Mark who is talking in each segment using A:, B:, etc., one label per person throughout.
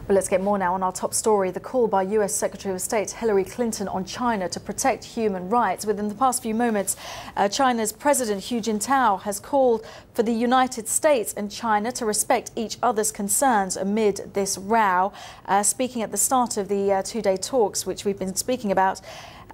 A: Well, let's get more now on our top story, the call by US Secretary of State Hillary Clinton on China to protect human rights. Within the past few moments, China's President Hu Jintao has called for the United States and China to respect each other's concerns amid this row. Speaking at the start of the two-day talks, which we've been speaking about,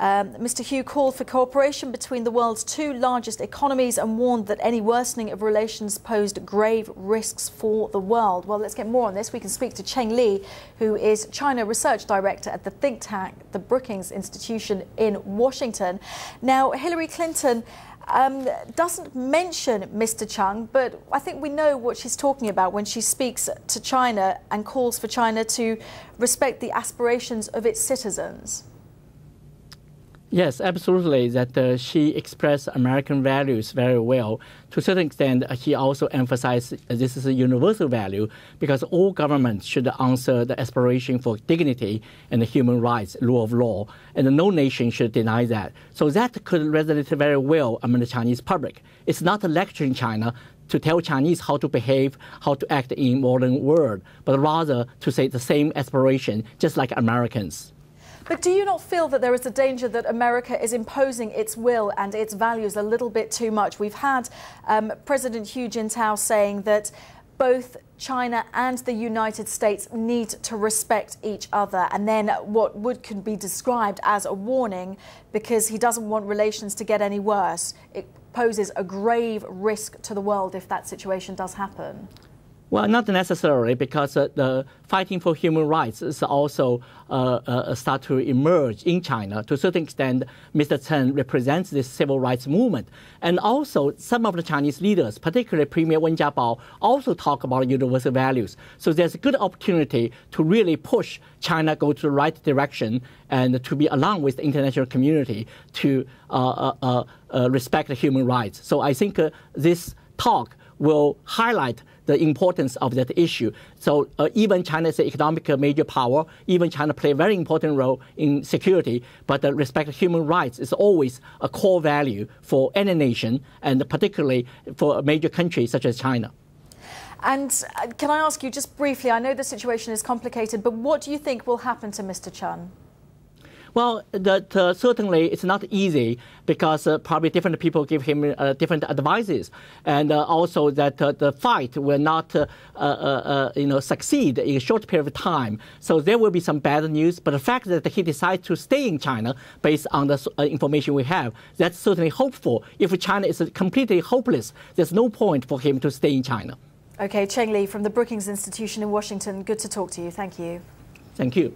A: Mr. Hu called for cooperation between the world's two largest economies and warned that any worsening of relations posed grave risks for the world. Well, let's get more on this. We can speak to Cheng Li, who is China Research Director at the think tank, the Brookings Institution in Washington. Now, Hillary Clinton doesn't mention Mr. Cheng, but I think we know what she's talking about when she speaks to China and calls for China to respect the aspirations of its citizens.
B: Yes, absolutely, that she expressed American values very well. To a certain extent, he also emphasized this is a universal value because all governments should answer the aspiration for dignity and human rights, rule of law, and no nation should deny that. So that could resonate very well among the Chinese public. It's not a lecture in China to tell Chinese how to behave, how to act in modern world, but rather to say the same aspiration, just like Americans.
A: But do you not feel that there is a danger that America is imposing its will and its values a little bit too much? We've had President Hu Jintao saying that both China and the United States need to respect each other, and then what could be described as a warning because he doesn't want relations to get any worse. It poses a grave risk to the world if that situation does happen.
B: Well, not necessarily, because the fighting for human rights is also start to emerge in China. To a certain extent, Mr. Chen represents this civil rights movement. And also, some of the Chinese leaders, particularly Premier Wen Jiabao, also talk about universal values. So there's a good opportunity to really push China go to the right direction and to be along with the international community to respect human rights. So I think this talk will highlight the importance of that issue. So even China is an economic major power, even China plays a very important role in security, but respect of human rights is always a core value for any nation, and particularly for a major country such as China.
A: And can I ask you just briefly, I know the situation is complicated, but what do you think will happen to Mr. Chen?
B: Well, certainly it's not easy because probably different people give him different advices, and also that the fight will not succeed in a short period of time. So there will be some bad news, but the fact that he decides to stay in China based on the information we have, that's certainly hopeful. If China is completely hopeless, there's no point for him to stay in China.
A: Okay, Cheng Li from the Brookings Institution in Washington, good to talk to you. Thank you.
B: Thank you.